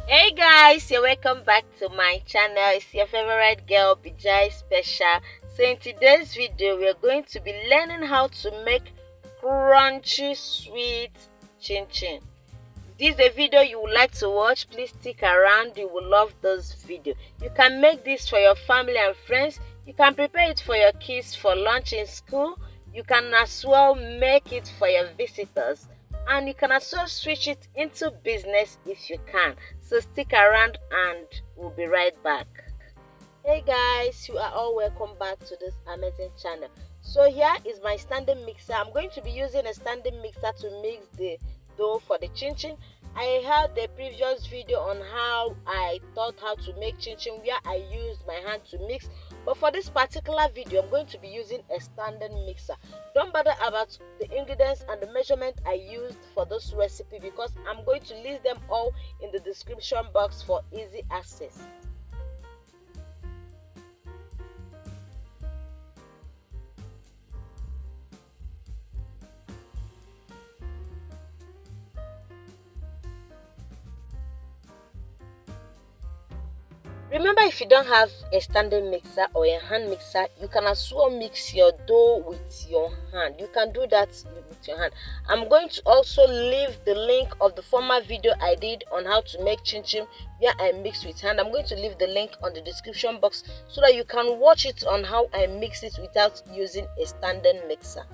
Hey guys, you're welcome back to my channel. It's your favorite girl Bijay Special. So in today's video we're going to be learning how to make crunchy sweet chin chin. If this is a video you would like to watch, please stick around. You will love this video. You can make this for your family and friends. You can prepare it for your kids for lunch in school. You can as well make it for your visitors, and you can also switch it into business if you can. So stick around and we'll be right back. Hey guys, you are all welcome back to this amazing channel. So here is my standing mixer. I'm going to be using a standing mixer to mix the dough for the chin chin. I had the previous video on how I taught how to make chin chin where I used my hand to mix, but for this particular video I'm going to be using a standing mixer. Don't bother about the ingredients and the measurement I used for this recipe because I'm going to list them all in the description box for easy access. Remember, if you don't have a standing mixer or a hand mixer, you can as well mix your dough with your hand. You can do that with your hand. I'm going to also leave the link of the former video I did on how to make chin chin where I mix with hand. I'm going to leave the link on the description box so that you can watch it on how I mix it without using a standing mixer.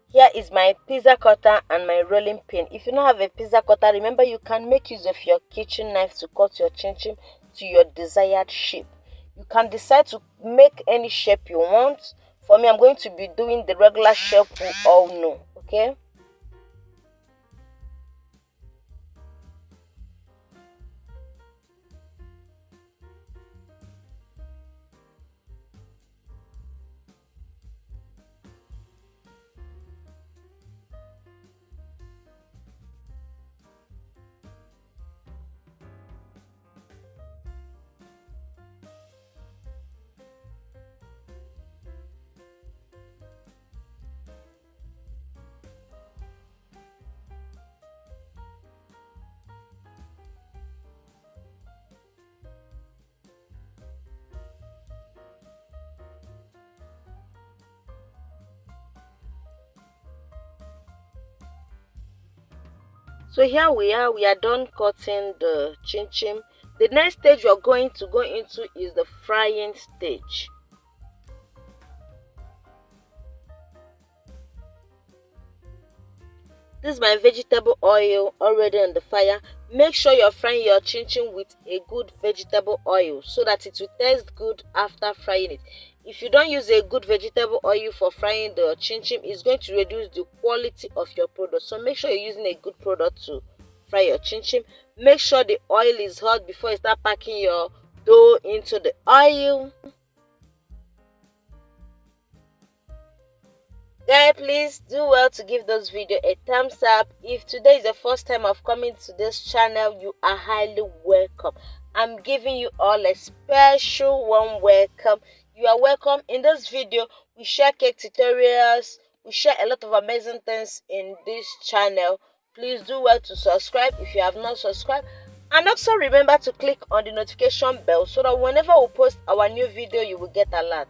Here is my pizza cutter and my rolling pin. If you don't have a pizza cutter, remember you can make use of your kitchen knife to cut your chin chin to your desired shape. You can decide to make any shape you want. For me, I'm going to be doing the regular shape we all know, okay? So here we are done cutting the chin chin. The next stage we're going to go into is the frying stage. This is my vegetable oil already on the fire. Make sure you're frying your chin chin with a good vegetable oil so that it will taste good after frying it. If you don't use a good vegetable oil for frying the chin chin, it's going to reduce the quality of your product. So make sure you're using a good product to fry your chin. Make sure the oil is hot before you start packing your dough into the oil. Guys, please do well to give this video a thumbs up. If today is the first time of coming to this channel, you are highly welcome. I'm giving you all a special warm welcome. You are welcome. In this video, we share cake tutorials. We share a lot of amazing things in this channel. Please do well to subscribe if you have not subscribed. And also remember to click on the notification bell so that whenever we post our new video, you will get alerts.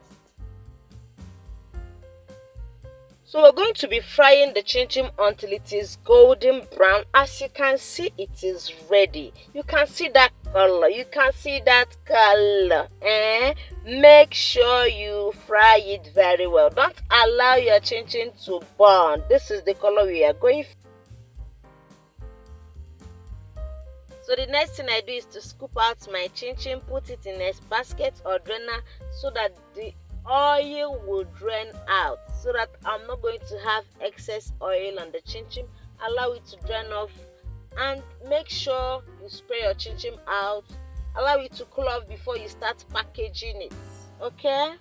So we're going to be frying the chin until it is golden brown. As you can see, it is ready. You can see that color. You can see that color. Make sure you fry it very well. Don't allow your chin to burn. This is the color we are going for. So the next thing I do is to scoop out my chin, put it in a basket or drainer so that the oil will drain out, so that I'm not going to have excess oil on the chin. Allow it to drain off and make sure you spray your chin out. Allow it to cool off before you start packaging it. Okay?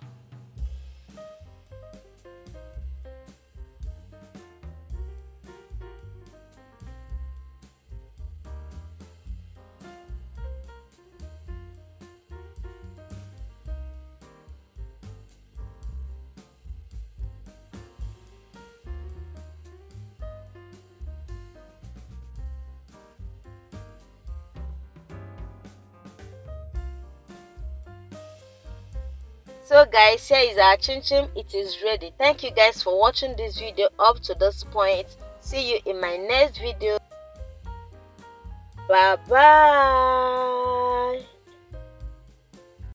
So guys, here is our chin. It is ready. Thank you guys for watching this video up to this point. See you in my next video. Bye bye.